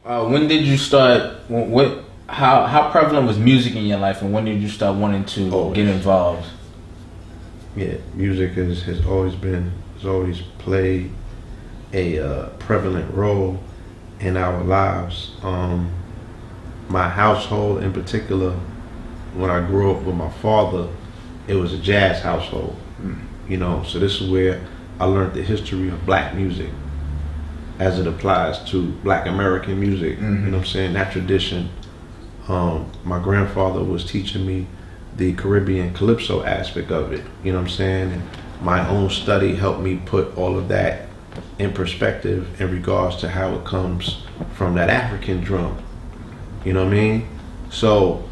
When did you start? How prevalent was music in your life, and when did you start wanting to get involved? Yeah, music has always played a prevalent role in our lives. My household in particular, when I grew up with my father, it was a jazz household. You know, so this is where I learned the history of black music as it applies to black American music. You know what I'm saying? That tradition. My grandfather was teaching me the Caribbean calypso aspect of it. You know what I'm saying? And my own study helped me put all of that in perspective in regards to how it comes from that African drum. You know what I mean? So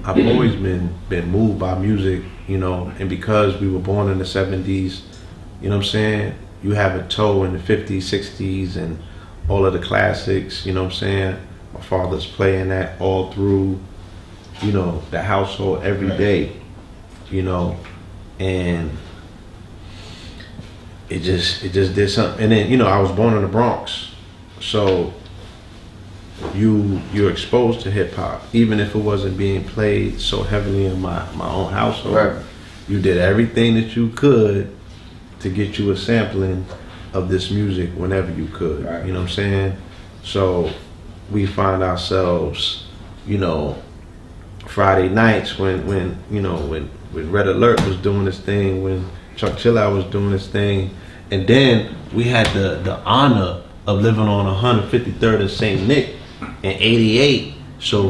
I've always been moved by music, you know, and because we were born in the 70s, you know what I'm saying? You have a toe in the 50s, 60s, and all of the classics, you know what I'm saying? My father's playing that all through, you know, the household every day, you know, and it just did something. And then, you know, I was born in the Bronx, so you're exposed to hip hop, even if it wasn't being played so heavily in my own household. Right. You did everything that you could to get you a sampling of this music whenever you could. Right. You know what I'm saying? So we find ourselves, you know, Friday nights when Red Alert was doing this thing, when Chuck Chillout was doing this thing, and then we had the honor of living on 153rd and St. Nick in '88. So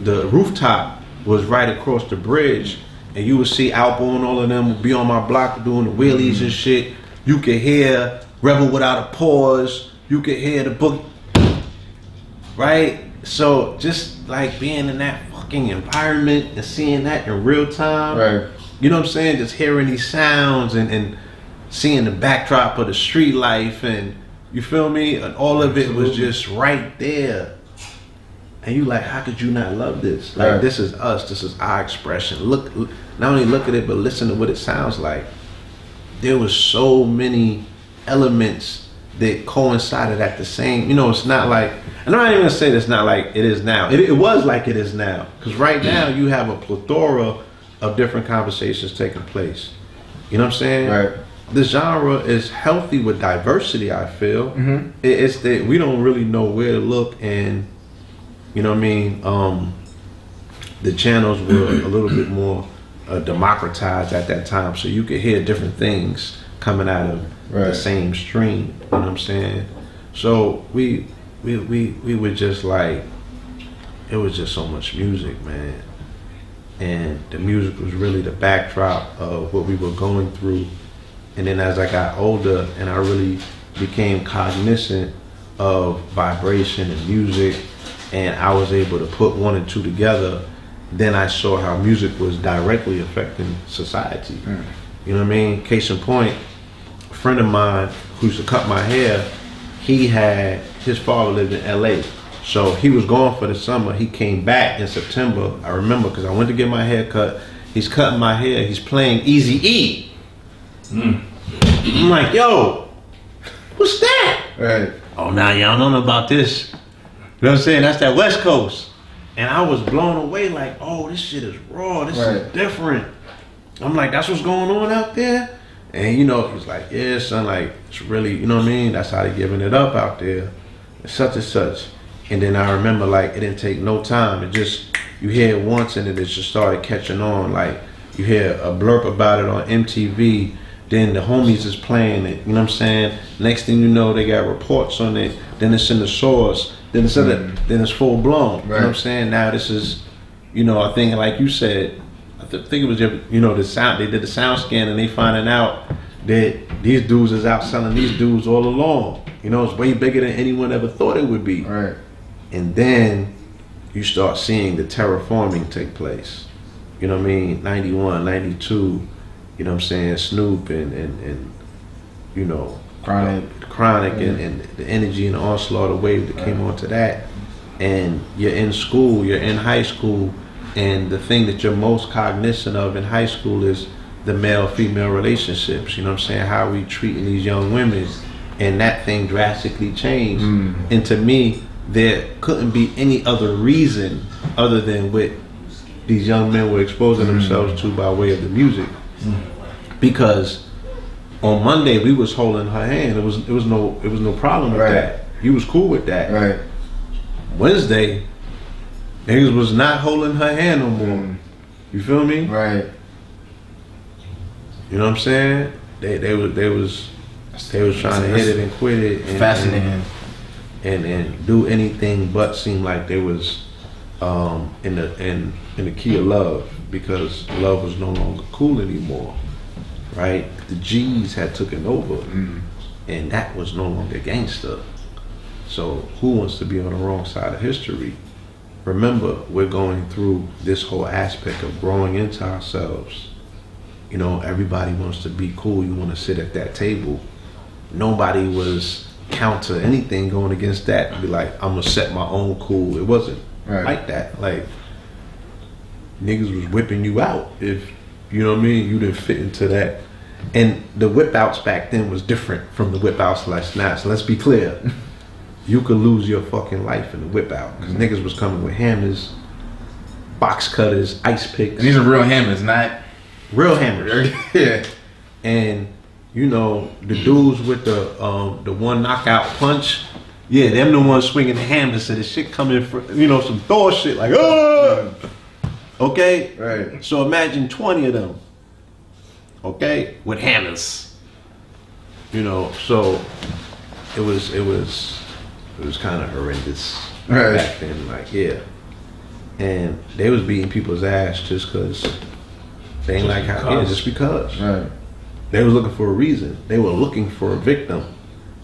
the rooftop was right across the bridge, and you would see Alpo and all of them would be on my block doing the wheelies and shit. You could hear Rebel Without a Pause. You could hear the book, right? So just like being in that fucking environment and seeing that in real time, right? You know what I'm saying? Just hearing these sounds and seeing the backdrop of the street life, and you feel me? And all of it was just right there. And you like, how could you not love this? Like, this is us. This is our expression. Look, not only look at it, but listen to what it sounds like. There was so many elements that coincided at the same. You know, it's not like, and I'm not even gonna say it's not like it is now. It was like it is now, because right now you have a plethora of different conversations taking place. You know what I'm saying? Right. The genre is healthy with diversity, I feel. It's that we don't really know where to look, and you know what I mean? The channels were a little bit more democratized at that time, so you could hear different things coming out of the same stream. You know what I'm saying? So we were just like, it was just so much music, man. And the music was really the backdrop of what we were going through. And then as I got older and I really became cognizant of vibration and music, and I was able to put one and two together, then I saw how music was directly affecting society. You know what I mean? Case in point, a friend of mine who used to cut my hair, his father lived in LA. So he was gone for the summer. He came back in September. I remember because I went to get my hair cut. He's cutting my hair. He's playing Eazy-E. I'm like, yo, what's that? Right. Oh, now y'all don't know about this. You know what I'm saying? That's that West Coast. And I was blown away like, oh, this shit is raw. This is different. I'm like, that's what's going on out there? And you know, he's like, yeah, son, like, it's really, you know what I mean? That's how they're giving it up out there. It's such and such. And then I remember, like, it didn't take no time. It just, you hear it once and it just started catching on. Like, you hear a blurb about it on MTV. Then the homies is playing it, you know what I'm saying? Next thing you know, they got reports on it. Then it's in the source. Then it's full blown. You know what I'm saying? Now this is, you know, I think like you said, I think it was, you know, the sound. They did the sound scan and they finding out that these dudes is out selling these dudes all along. You know, it's way bigger than anyone ever thought it would be. Right. And then you start seeing the terraforming take place. You know what I mean? 91, 92. You know what I'm saying? Snoop and you know, Chronic and the energy and the onslaught, the wave that came onto that. And you're in school, you're in high school, and the thing that you're most cognizant of in high school is the male-female relationships. You know what I'm saying? How we treating these young women, and that thing drastically changed. And to me, there couldn't be any other reason other than what these young men were exposing themselves to by way of the music. Because on Monday we was holding her hand. It was no problem with that. He was cool with that. Right. Wednesday, niggas was not holding her hand no more. You feel me? Right. You know what I'm saying? They was trying to hit it and quit it. And, fascinating. And do anything but seem like they was in the key of love, because love was no longer cool anymore. Right? The G's had taken over, and that was no longer gangster. So who wants to be on the wrong side of history? Remember, we're going through this whole aspect of growing into ourselves. You know, everybody wants to be cool. You want to sit at that table. Nobody was counter anything going against that. Be like, I'm gonna set my own cool. It wasn't like that. Like, niggas was whipping you out if, you know what I mean, you didn't fit into that. And the whip outs back then was different from the whip outs like now. So let's be clear. You could lose your fucking life in the whip out, because niggas was coming with hammers, box cutters, ice picks. And these are real hammers, not real hammers. Yeah. And you know, the dudes with the one knockout punch, yeah, them the ones swinging the hammers, so the shit coming from, you know, some Thor shit like, oh, okay, right. So imagine 20 of them, okay, with hammers, you know. So it was kind of horrendous back then, like, yeah. And they was beating people's ass just because they ain't like how, yeah, just because. Right. They was looking for a reason. They were looking for a victim.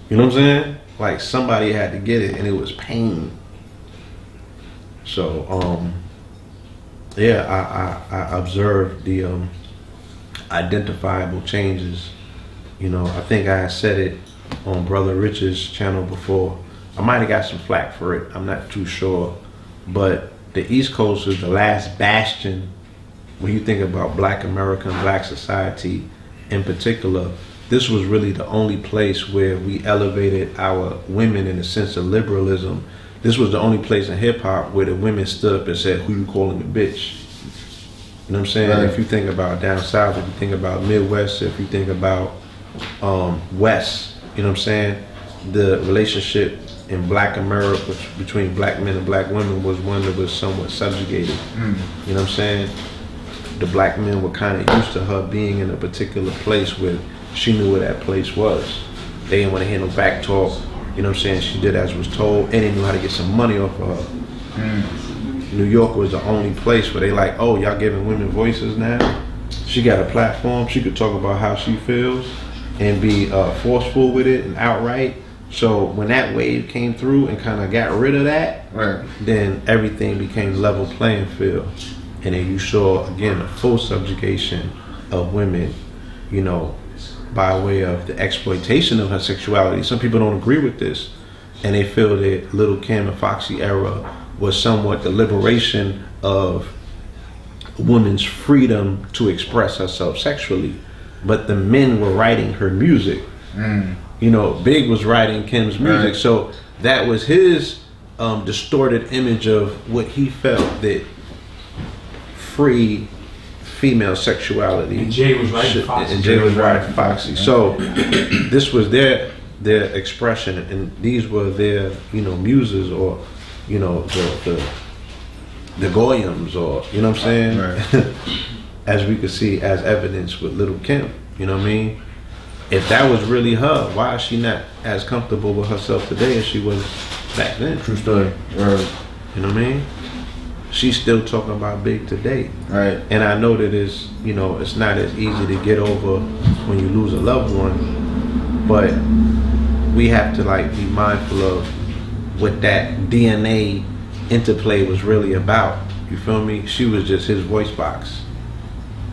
You know what I'm saying? Like, somebody had to get it, and it was pain. So, yeah, I observed the identifiable changes. You know, I think I said it on Brother Rich's channel before. I might have got some flack for it. I'm not too sure. But the East Coast is the last bastion when you think about Black America and Black society in particular. This was really the only place where we elevated our women in a sense of liberalism. This was the only place in hip hop where the women stood up and said, who you calling a bitch? You know what I'm saying? Right. If you think about down south, if you think about Midwest, if you think about West, you know what I'm saying? The relationship in Black America between Black men and Black women was one that was somewhat subjugated. You know what I'm saying? The Black men were kind of used to her being in a particular place where she knew where that place was. They didn't want to hear no back talk. You know what I'm saying? She did as was told, and they knew how to get some money off of her. New York was the only place where they like, oh, y'all giving women voices now? She got a platform. She could talk about how she feels and be forceful with it and outright. So when that wave came through and kind of got rid of that, then everything became level playing field. And then you saw, again, a full subjugation of women, you know, by way of the exploitation of her sexuality. Some people don't agree with this, and they feel that Little Kim and Foxy era was somewhat the liberation of a woman's freedom to express herself sexually. But the men were writing her music. You know, Big was writing Kim's music, so that was his distorted image of what he felt that free female sexuality. And Jay was writing Foxy. And Jay was writing Foxy. So this was their expression, and these were their, you know, muses, or, you know, the Goyams, or, you know what I'm saying? As we could see as evidence with Little Kim, you know what I mean? If that was really her, why is she not as comfortable with herself today as she was back then? True story. You know what I mean? She's still talking about Big today. Right. And I know that it's, you know, it's not as easy to get over when you lose a loved one, but we have to, like, be mindful of what that DNA interplay was really about. You feel me? She was just his voice box.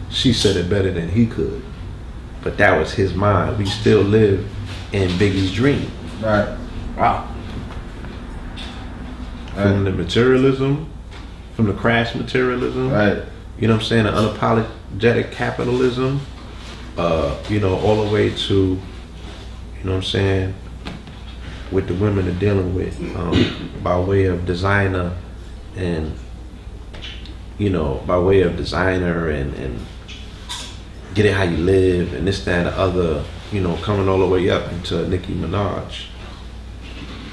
She said it better than he could, but that was his mind. We still live in Biggie's dream. Right. Wow. From the materialism, from the crash materialism, you know what I'm saying, the unapologetic capitalism, you know, all the way to, you know what I'm saying, what the women are dealing with by way of designer and by way of designer and get it how you live and this, that, and the other, coming all the way up into Nicki Minaj.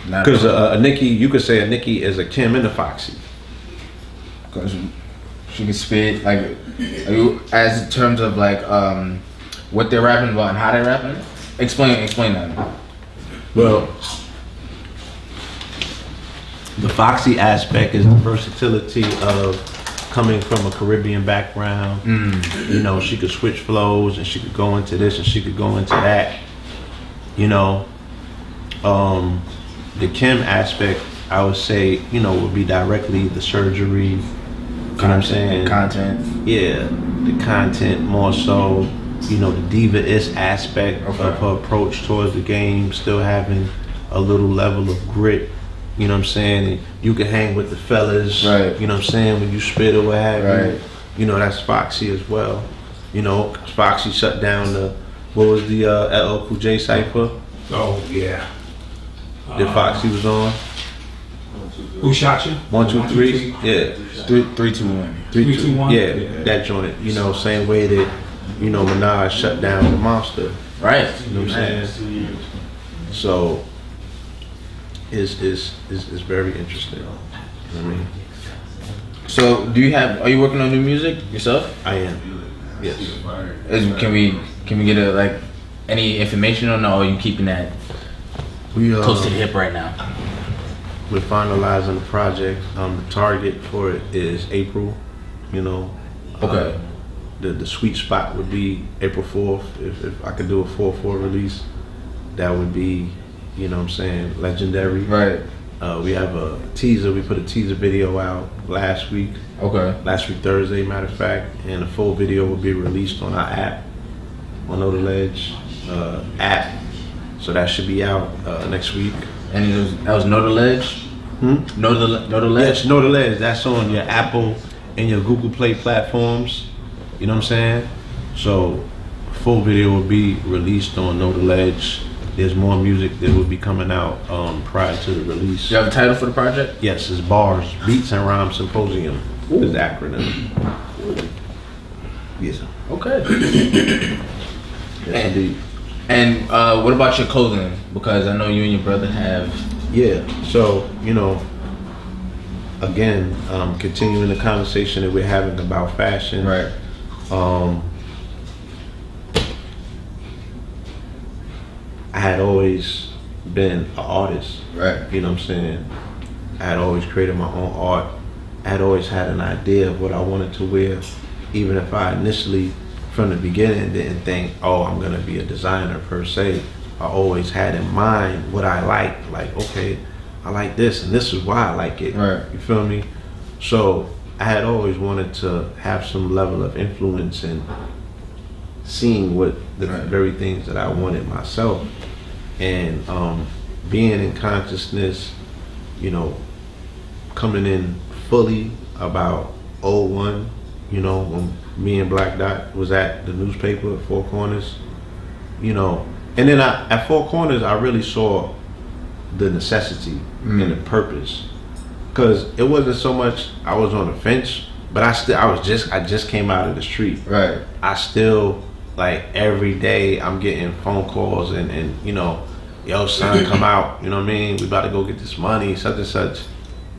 Because a Nicki, you could say a Nicki is a Kim and a Foxy. Because she can spit, like, as in terms of like what they're rapping about and how they're rapping. Explain that. Well, the Foxy aspect is the versatility of coming from a Caribbean background. She could switch flows and she could go into this and she could go into that. The Kim aspect, I would say, would be directly the surgery. You know what I'm saying? Content. Yeah, the content more so. The diva-ish aspect of her approach towards the game, still having a little level of grit. You know what I'm saying? And you can hang with the fellas. Right. You know what I'm saying? When you spit or what have you. That's Foxy as well. Foxy shut down what was the LL Cool J cypher? Oh yeah. That Foxy was on. Who shot you? 1, 2, 3. Yeah. 3, 2, 1. 3, 2, 1. Yeah, that joint. Same way that Minaj shut down the Monster. Right. You know what I'm saying? So it's very interesting. You know what I mean? So are you working on new music yourself? I am. Yes. Can we get any information on that, or are you keeping that close to the hip right now? We're finalizing the project. The target for it is April. Okay. The sweet spot would be April 4th. If I could do a 4/4 release, that would be, legendary. Right. We have a teaser. We put a teaser video out last week. Okay. Last week Thursday, matter of fact, and the full video will be released on our app, on Know the Ledge app. So that should be out next week. And that was Know the Ledge. Know the Ledge. Yes, Know the Ledge. That's on your Apple and your Google Play platforms. You know what I'm saying? So, full video will be released on Know the Ledge. There's more music that will be coming out prior to the release. Do you have a title for the project? Yes, it's B.A.R.Z, Beats and Rhyme Symposium. Is the acronym. Yes. Okay. Yes, indeed. And what about your clothing? Because I know you and your brother have. Yeah. So again, continuing the conversation that we're having about fashion. Right. I had always been an artist. Right. You know what I'm saying? I had always created my own art. I had always had an idea of what I wanted to wear, even if I initially, from the beginning, didn't think, oh, I'm gonna be a designer per se. I always had in mind what I liked. Like, okay, I like this, and this is why I like it. Right. You feel me? So I had always wanted to have some level of influence in seeing what the very things that I wanted myself, and being in consciousness, coming in fully about 01, when me and Black Dot was at the newspaper at 4Korners, and then at 4Korners I really saw the necessity and the purpose, because it wasn't so much I was on the fence, but I just came out of the street. Right. I still, like, every day I'm getting phone calls and yo son, come out, you know what I mean, we about to go get this money, such and such,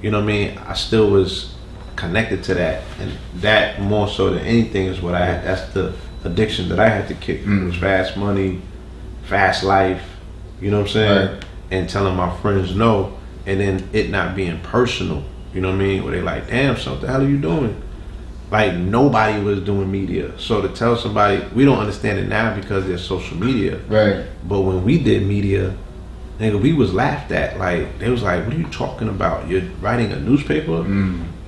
you know what I mean. I still was connected to that, and that more so than anything is what that's the addiction that I had to kick. It was fast money, fast life, you know what I'm saying? Right. And telling my friends no, and then it not being personal, you know what I mean, where they like, damn, son, what the hell are you doing? Like, nobody was doing media. So to tell somebody, we don't understand it now because there's social media. Right. But when we did media, nigga, we was laughed at. Like, they was like, what are you talking about? You're writing a newspaper?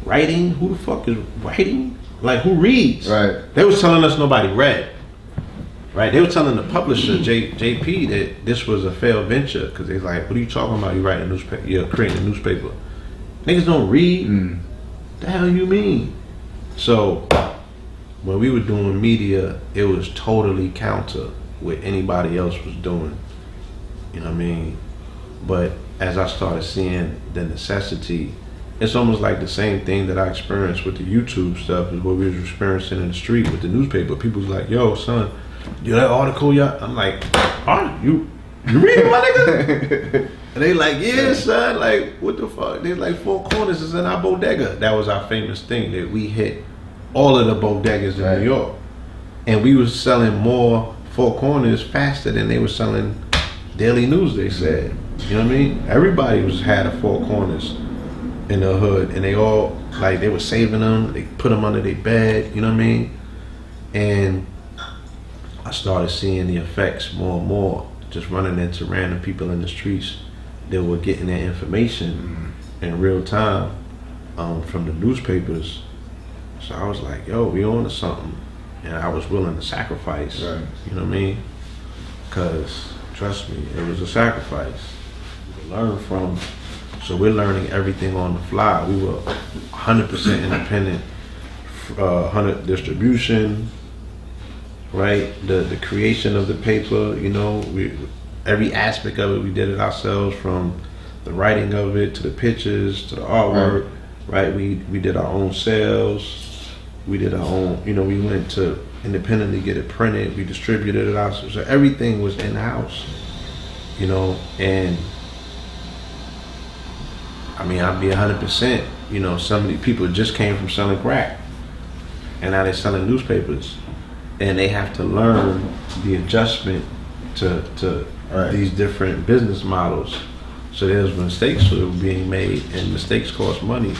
Writing? Who the fuck is writing? Like, who reads? Right. They was telling us nobody read. Right? They were telling the publisher, JP, that this was a failed venture, because they was like, what are you talking about? You writing a newspaper? You're creating a newspaper. Niggas don't read? The hell you mean? So when we were doing media, it was totally counter what anybody else was doing. You know what I mean? But as I started seeing the necessity, it's almost like the same thing that I experienced with the YouTube stuff is what we was experiencing in the street with the newspaper. People was like, yo, son, you that article yet? I'm like, you read it, my nigga? And they like, yeah, son, like, what the fuck? They like, 4Korners is in our bodega. That was our famous thing, that we hit all of the bodegas in New York. And we was selling more 4Korners faster than they were selling Daily News, they said. You know what I mean? Everybody had a 4Korners in the hood, and they all, like, they were saving them, they put them under their bed, you know what I mean? And I started seeing the effects more and more, just running into random people in the streets that were getting their information in real time from the newspapers. So I was like, yo, we on to something. And I was willing to sacrifice, you know what I mean? Because, trust me, it was a sacrifice to learn from. So we're learning everything on the fly. We were 100% independent, 100 distribution, right? The creation of the paper, you know, every aspect of it, we did it ourselves, from the writing of it to the pictures to the artwork, right? We did our own sales. We did our own, you know, we went to independently get it printed. We distributed it ourselves. So everything was in-house, you know, and I mean, I'd be 100%, you know, some of the people just came from selling crack and now they're selling newspapers, and they have to learn the adjustment to these different business models. So there's mistakes that were being made, and mistakes cost money,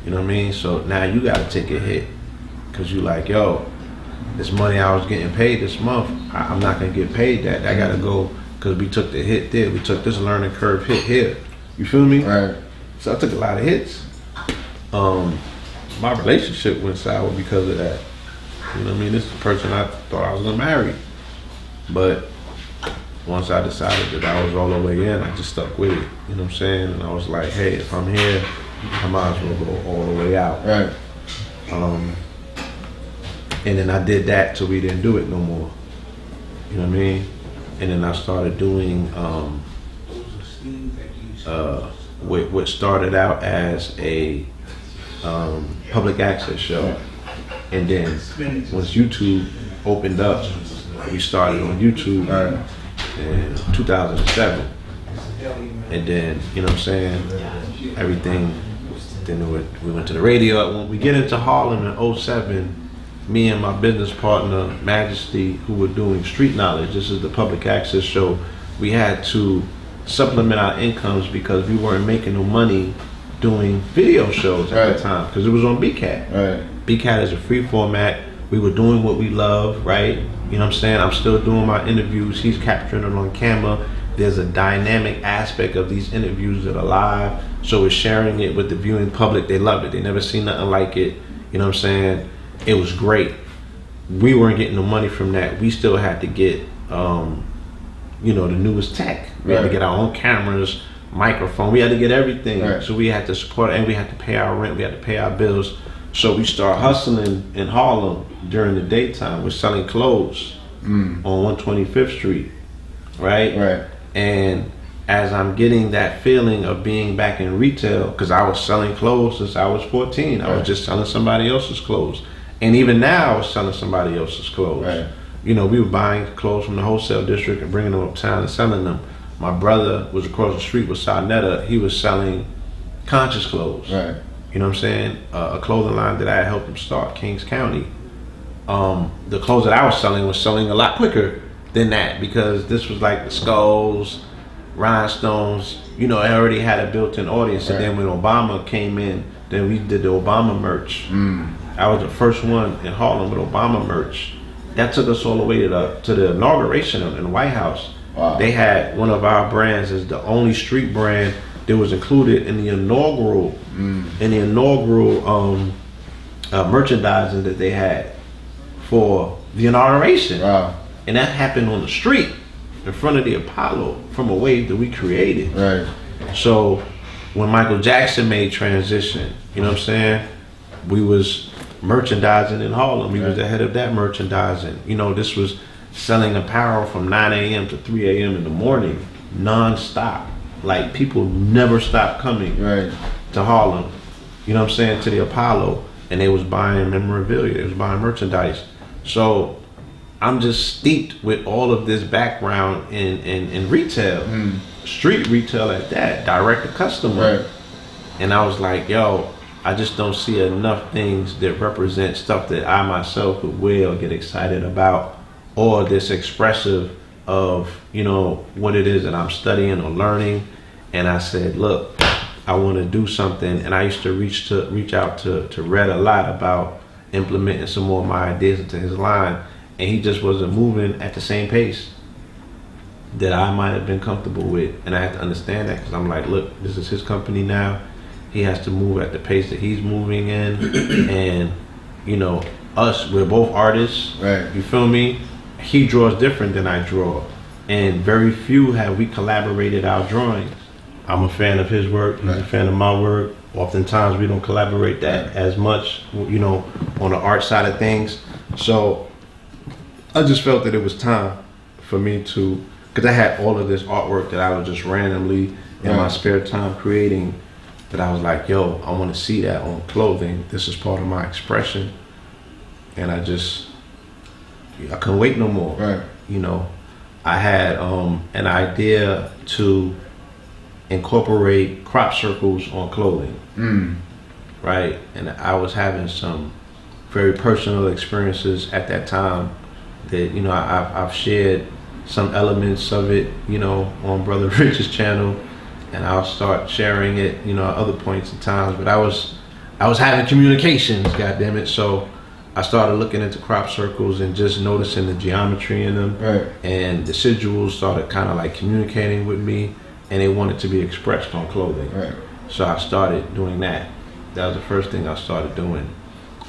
you know what I mean? So now you gotta take a hit, because you like, yo, this money I was getting paid this month, I'm not gonna get paid that. I gotta go, because we took the hit there. We took this learning curve hit here. You feel me? Right. So I took a lot of hits. My relationship went sour because of that. You know what I mean? This is the person I thought I was gonna marry. But once I decided that I was all the way in, I just stuck with it. You know what I'm saying? And I was like, hey, if I'm here, I might as well go all the way out. Right. And then I did that till we didn't do it no more. You know what I mean? And then I started doing what started out as a public access show. And then once YouTube opened up, we started on YouTube in 2007. And then, you know what I'm saying, everything, then we went to the radio. When we get into Harlem in 07, me and my business partner, Majesty, who were doing Street Knowledge, this is the public access show, we had to supplement our incomes because we weren't making no money doing video shows at the time, because it was on B.Cat. B.Cat is a free format. We were doing what we love, right? You know what I'm saying? I'm still doing my interviews. He's capturing it on camera. There's a dynamic aspect of these interviews that are live. So we're sharing it with the viewing public. They loved it. They never seen nothing like it. You know what I'm saying? It was great. We weren't getting no money from that. We still had to get, you know, the newest tech. We had to get our own cameras, microphone. We had to get everything. So we had to support it, and we had to pay our rent. We had to pay our bills. So we started hustling in Harlem during the daytime. We're selling clothes on 125th Street, right? And as I'm getting that feeling of being back in retail, because I was selling clothes since I was 14. I was just selling somebody else's clothes. And even now I was selling somebody else's clothes. You know, we were buying clothes from the wholesale district and bringing them uptown and selling them. My brother was across the street with Sarnetta. He was selling conscious clothes. You know what I'm saying? A clothing line that I had helped him start, Kings County. The clothes that I was selling a lot quicker than that, because this was like the skulls, rhinestones, you know, I already had a built-in audience. And then when Obama came in, then we did the Obama merch. I was the first one in Harlem with Obama merch. That took us all the way to the inauguration in the White House. They had one of our brands as the only street brand that was included in the inaugural merchandising that they had for the inauguration. And that happened on the street in front of the Apollo from a wave that we created. So when Michael Jackson made transition, you know what I'm saying, we was merchandising in Harlem. We was the head of that merchandising. You know, this was selling apparel from 9 a.m. to 3 a.m. in the morning, non-stop. like people never stopped coming to Harlem. You know what I'm saying, to the Apollo, and they was buying memorabilia, they was buying merchandise. So I'm just steeped with all of this background in retail, street retail at that, direct to customer. And I was like, yo, I just don't see enough things that represent stuff that I myself would wear or get excited about, or this expressive of, you know, what it is that I'm studying or learning. And I said, look, I want to do something. And I used to reach out to Red a lot about implementing some more of my ideas into his line, and he just wasn't moving at the same pace that I might have been comfortable with. And I had to understand that, because I'm like, look, this is his company now. He has to move at the pace that he's moving in. And, you know, we're both artists. You feel me? He draws different than I draw. And very few have we collaborated our drawings. I'm a fan of his work, he's a fan of my work. Oftentimes we don't collaborate that as much, you know, on the art side of things. So I just felt that it was time for me to, because I had all of this artwork that I was just randomly in my spare time creating, that I was like, yo, I want to see that on clothing. This is part of my expression. And I couldn't wait no more. You know, I had an idea to incorporate crop circles on clothing. Right? And I was having some very personal experiences at that time that, you know, I've shared some elements of it, you know, on Brother Rich's channel, and I'll start sharing it, you know, at other points in times. But I was having communications, goddamn it. So I started looking into crop circles and just noticing the geometry in them, and the sigils started kind of like communicating with me, and they wanted to be expressed on clothing. So I started doing that. That was the first thing I started doing.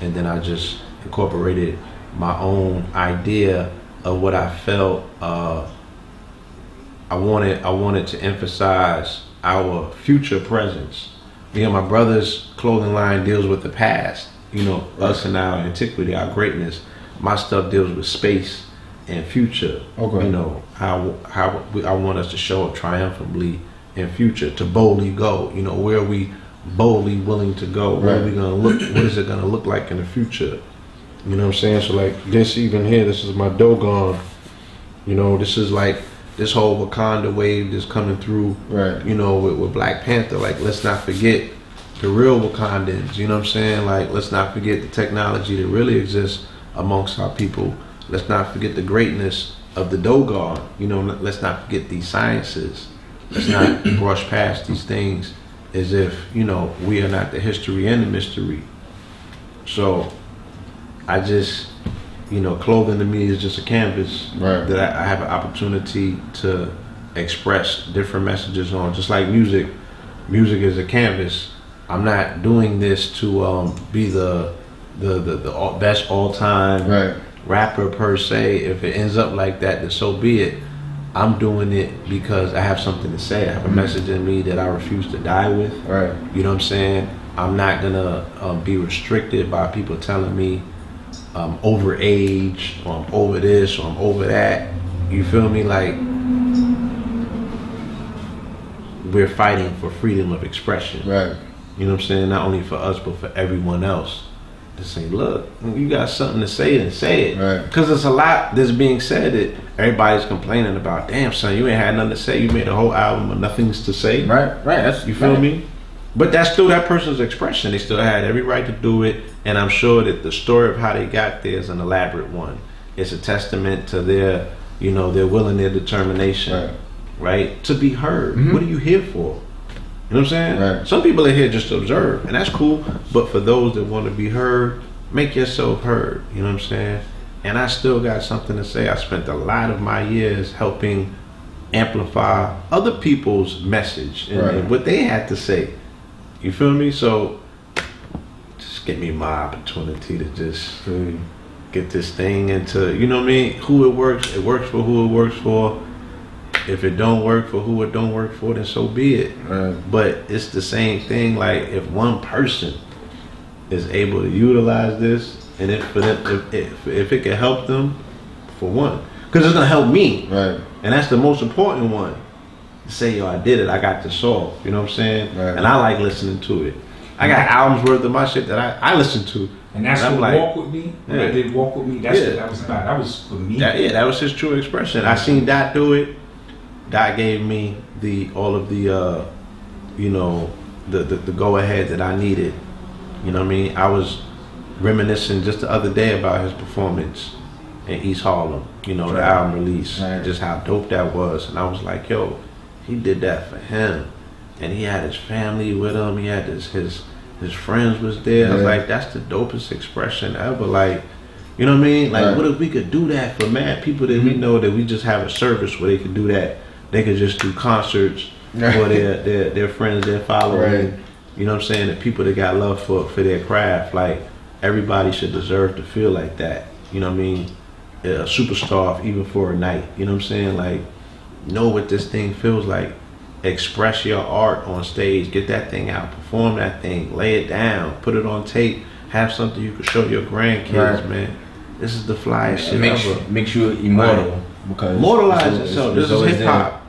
And then I just incorporated my own idea of what I felt I wanted to emphasize our future presence. You know, my brother's clothing line deals with the past, you know, us and our antiquity, our greatness. My stuff deals with space and future. You know, how I want us to show up triumphantly in future, to boldly go. You know, where are we boldly willing to go? Where are we gonna look? What is it gonna look like in the future? You know what I'm saying? So like this, even here, this is my Dogon. You know, this is like this whole Wakanda wave that's coming through. You know, with Black Panther. Like, let's not forget the real Wakandans. You know what I'm saying? Like, let's not forget the technology that really exists amongst our people. Let's not forget the greatness of the Dogon. You know, let's not forget these sciences. Let's not brush past these things as if, you know, we are not the history and the mystery. So I just, you know, clothing to me is just a canvas that I have an opportunity to express different messages on. Just like music. Music is a canvas. I'm not doing this to be the best all-time rapper per se. If it ends up like that, then so be it. I'm doing it because I have something to say. I have a message in me that I refuse to die with. You know what I'm saying? I'm not gonna be restricted by people telling me I'm over age, or I'm over this, or I'm over that. You feel me? Like, we're fighting for freedom of expression. You know what I'm saying? Not only for us, but for everyone else. To say, look, you got something to say, then say it. Because there's a lot that's being said that everybody's complaining about. Damn, son, you ain't had nothing to say. You made a whole album of nothings to say. That's, you feel me? But that's still that person's expression. They still had every right to do it. And I'm sure that the story of how they got there is an elaborate one. It's a testament to their, you know, their will and their determination, right? To be heard. What are you here for? You know what I'm saying? Some people are here just to observe, and that's cool. But for those that want to be heard, make yourself heard. You know what I'm saying? And I still got something to say. I spent a lot of my years helping amplify other people's message and what they had to say. You feel me? So just give me my opportunity to just get this thing into, you know what I mean? Who it works for who it works for. If it don't work for who it don't work for, then so be it. But it's the same thing. Like, if one person is able to utilize this, and if it can help them, for one, because it's gonna help me, and that's the most important one. say, yo, I did it, I got this off, you know what I'm saying? Right. And I like listening to it. I got albums worth of my shit that I listen to. And that's and what like, Walk With Me, when I did Walk With Me, that's what that was about. That was for me. That was his true expression. I seen Dot do it. Dot gave me all of the you know, the go ahead that I needed. You know what I mean? I was reminiscing just the other day about his performance in East Harlem, you know, the album release, just how dope that was. And I was like, yo, he did that for him. And he had his family with him, he had his friends was there. I was like, that's the dopest expression ever. Like, you know what I mean? Like, what if we could do that for mad people that we know, that we just have a service where they could do that. They could just do concerts for their friends, their followers. You know what I'm saying? The people that got love for their craft. Like, everybody should deserve to feel like that. You know what I mean? A superstar, even for a night. You know what I'm saying? Like, know what this thing feels like. Express your art on stage. Get that thing out. Perform that thing. Lay it down. Put it on tape. Have something you can show your grandkids, man. This is the flyest shit ever. Makes you immortal. Because immortalize yourself. This is hip hop.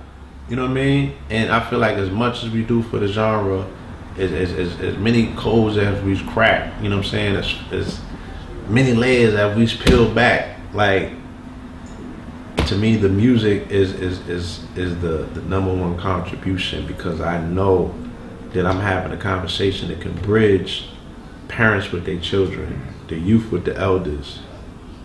You know what I mean? And I feel like as much as we do for the genre, as many codes as we've cracked, you know what I'm saying? As many layers as we've peeled back, like, to me, the music is the #1 contribution, because I know that I'm having a conversation that can bridge parents with their children, the youth with the elders.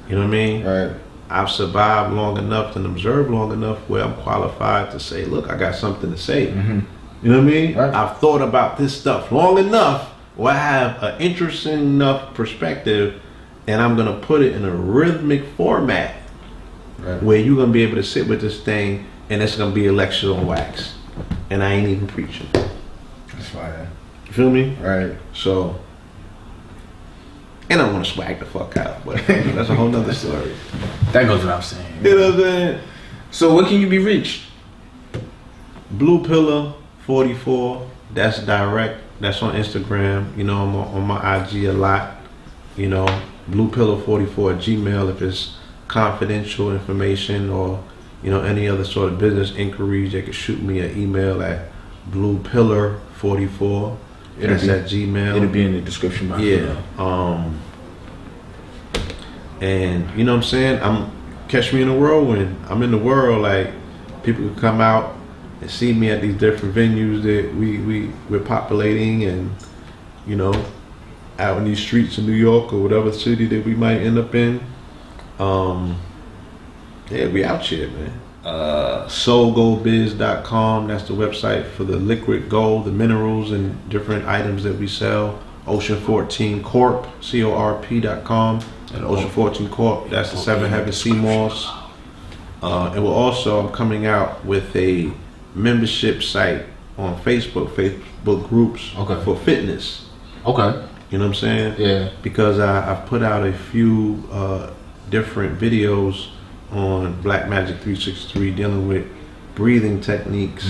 You know what I mean? Right. I've survived long enough and observed long enough where I'm qualified to say, look, I got something to say. You know what I mean? Right. I've thought about this stuff long enough where I have an interesting enough perspective, and I'm gonna put it in a rhythmic format where you're gonna be able to sit with this thing, and it's gonna be a lecture on wax, and I ain't even preaching. That's fire. You feel me? Right. So, and I want to swag the fuck out, but that's a whole nother story. That goes without saying. You know what I'm saying? So where can you be reached? Blue Pillar 44. That's direct. That's on Instagram. You know, I'm on my IG a lot. You know, Blue Pillar 44 at Gmail if it's confidential information, or, you know, any other sort of business inquiries. They can shoot me an email at bluepillar44. That's at Gmail. It'll be in the description box. Yeah. And you know what I'm saying? Catch me in the whirlwind. I'm in the world. Like, people can come out and see me at these different venues that we're populating, and, you know, out in these streets of New York or whatever city that we might end up in. Yeah, we out here, man. SoulGoldBiz.com. That's the website for the liquid gold, the minerals and different items that we sell. Ocean 14 Corp, CORP.com. And Ocean 14 Corp, that's the 7 Heaven Sea Moss. And we're also, I'm coming out with a membership site on Facebook groups for fitness. Okay. You know what I'm saying? Yeah. Because I've put out a few different videos on Black Magic 363 dealing with breathing techniques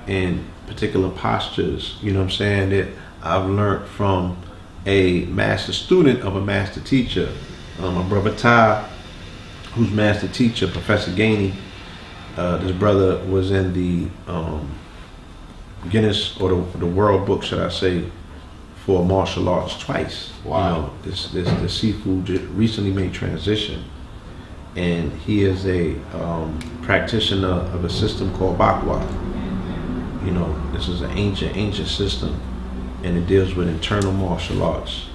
and particular postures, you know what I'm saying, that I've learned from a master student of a master teacher. My brother Ty, who's master teacher, Professor Gainey. This brother was in the Guinness, or the World Book, should I say, for martial arts twice. Wow. You know, this seafood just recently made transition. And he is a practitioner of a system called Bakwa. You know, this is an ancient system, and it deals with internal martial arts.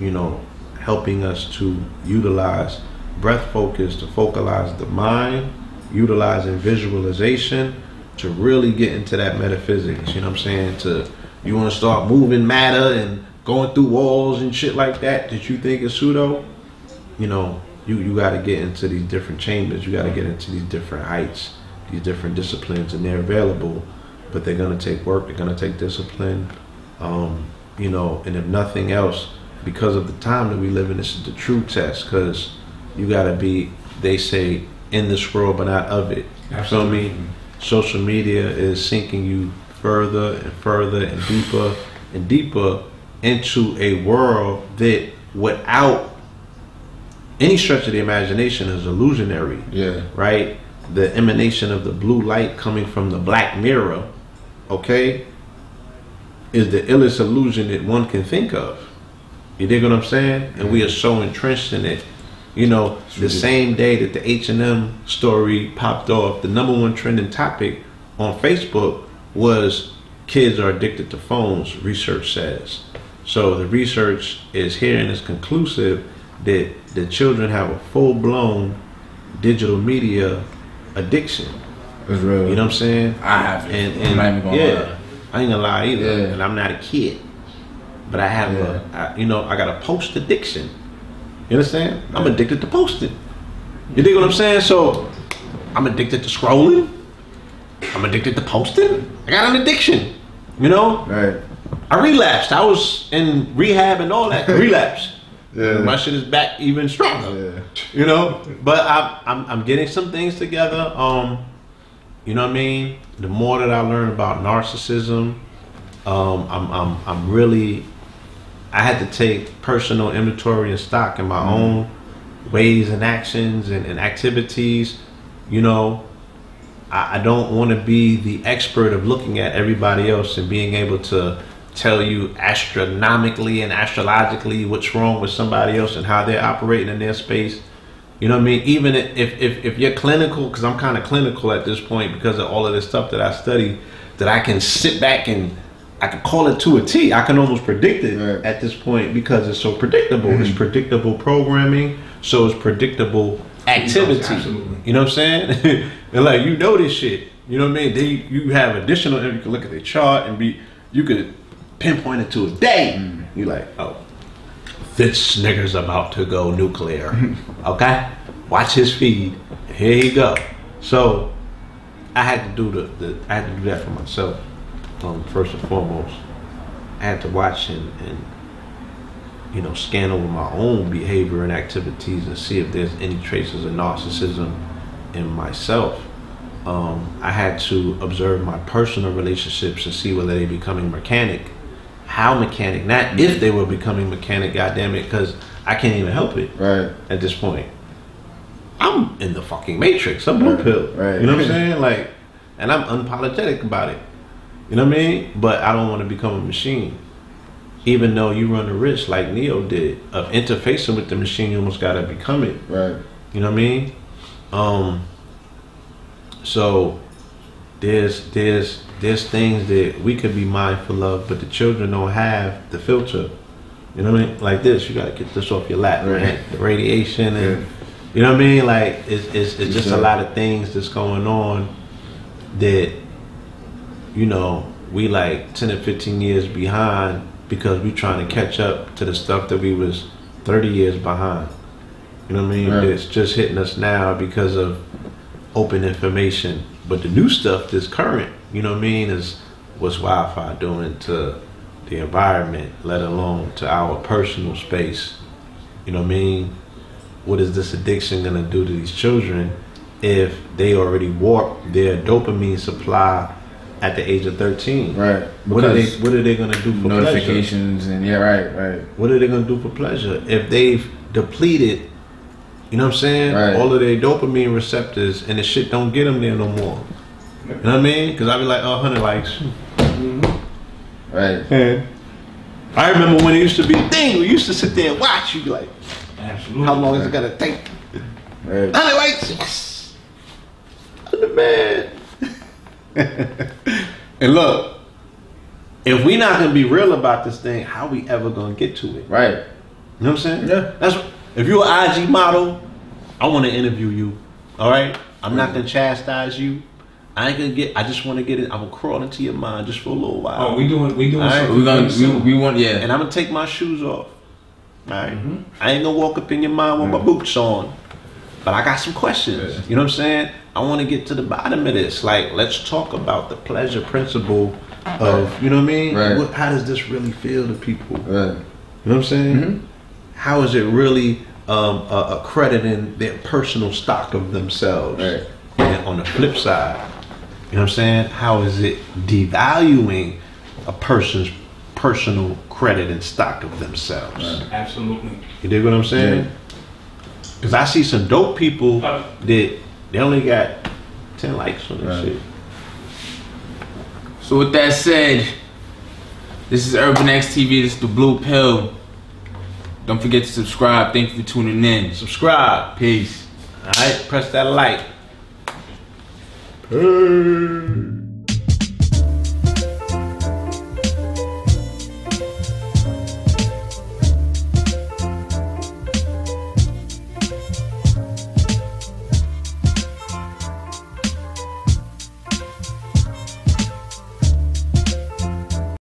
You know, helping us to utilize breath focus to focalize the mind, utilizing visualization to really get into that metaphysics. You know what I'm saying? You want to start moving matter and going through walls and shit like that you think is pseudo. You know, you got to get into these different chambers. You got to get into these different heights, these different disciplines, and they're available, but they're going to take work. They're going to take discipline. You know, and if nothing else, because of the time that we live in, this is the true test, because you got to be, they say, in this world but not of it. You feel me? Social media is sinking you further and further and deeper into a world that, without any stretch of the imagination, is illusionary. Yeah. Right? the emanation of the blue light coming from the black mirror, okay, is the illest illusion that one can think of. You dig what I'm saying? And we are so entrenched in it. You know, the same day that the H&M story popped off, the #1 trending topic on Facebook was kids are addicted to phones, research says. So the research is here and it's conclusive that the children have a full-blown digital media addiction. It's real. You know what I'm saying? I have it. And I'm not even gonna lie. I ain't gonna lie either. Yeah. And I'm not a kid, but I have I got a post addiction. You understand? I'm addicted to posting. You dig what I'm saying? So I'm addicted to scrolling. I'm addicted to posting. I got an addiction. You know? Right. I relapsed. I was in rehab and all that. Relapse. Yeah. My shit is back even stronger. Yeah. You know? But I'm getting some things together. You know what I mean? The more that I learn about narcissism, I'm really, I had to take personal inventory and stock in my own ways and actions and activities. You know, I don't want to be the expert of looking at everybody else and being able to tell you astronomically and astrologically what's wrong with somebody else and how they're operating in their space. You know what I mean? Even if you're clinical, because I'm kind of clinical at this point because of all of this stuff that I study, that I can sit back and I can call it to a T. I can almost predict it at this point because it's so predictable. It's predictable programming, so it's predictable activity. Absolutely. You know what I'm saying? And like, you know this shit. You know what I mean? You have additional, you can look at the chart and you could pinpoint it to a day. You're like, oh, this nigger's about to go nuclear. Okay? Watch his feed. Here he go. So I had to do I had to do that for myself. First and foremost, I had to watch and you know, scan over my own behavior and activities and see if there's any traces of narcissism in myself. I had to observe my personal relationships and see whether they're becoming mechanic. How mechanic, not if they were becoming mechanic, goddamn it, because I can't even help it at this point. I'm in the fucking matrix. I'm blue pill. You know what I'm saying? Like, and I'm unapologetic about it. You know what I mean? But I don't want to become a machine. Even though you run the risk, like Neo did, of interfacing with the machine, you almost gotta become it. You know what I mean? So there's things that we could be mindful of, but the children don't have the filter. You know what I mean? Like this, you gotta get this off your lap, man. The radiation and you know what I mean? Like it's just a lot of things that's going on that, you know, we like 10 or 15 years behind because we trying to catch up to the stuff that we was 30 years behind. You know what I mean? It's just hitting us now because of open information. But the new stuff that's current, you know what I mean, is what's Wi-Fi doing to the environment, let alone to our personal space. You know what I mean? What is this addiction gonna do to these children if they already warped their dopamine supply at the age of 13? What are they gonna do for notifications pleasure? And What are they gonna do for pleasure if they've depleted, you know what I'm saying, all of their dopamine receptors and the shit don't get them there no more? You know what I mean? Because I be like, 100 likes. And I remember when it used to be a thing, we used to sit there and watch. You be like, Absolutely. how long is it gonna take? 100 likes, yes. I'm the man. And look, if we not gonna be real about this thing, how we ever gonna get to it? You know what I'm saying? That's what, if you're an IG model, I want to interview you. All right, I'm not gonna chastise you. I ain't gonna get. I just want to get it. I'm gonna crawl into your mind just for a little while. Oh, we doing. Right? we want And I'm gonna take my shoes off. All right. I ain't gonna walk up in your mind with my boots on. But I got some questions. You know what I'm saying? I want to get to the bottom of this. Like, let's talk about the pleasure principle of, you know what I mean? How does this really feel to people? You know what I'm saying? How is it really accrediting their personal stock of themselves? And on the flip side, you know what I'm saying? How is it devaluing a person's personal credit and stock of themselves? Absolutely. You dig what I'm saying? Because I see some dope people that they only got 10 likes on this shit. So with that said, this is UrbanX TV. This is the Blue Pill. Don't forget to subscribe. Thank you for tuning in. Subscribe. Peace. All right, press that like. Peace.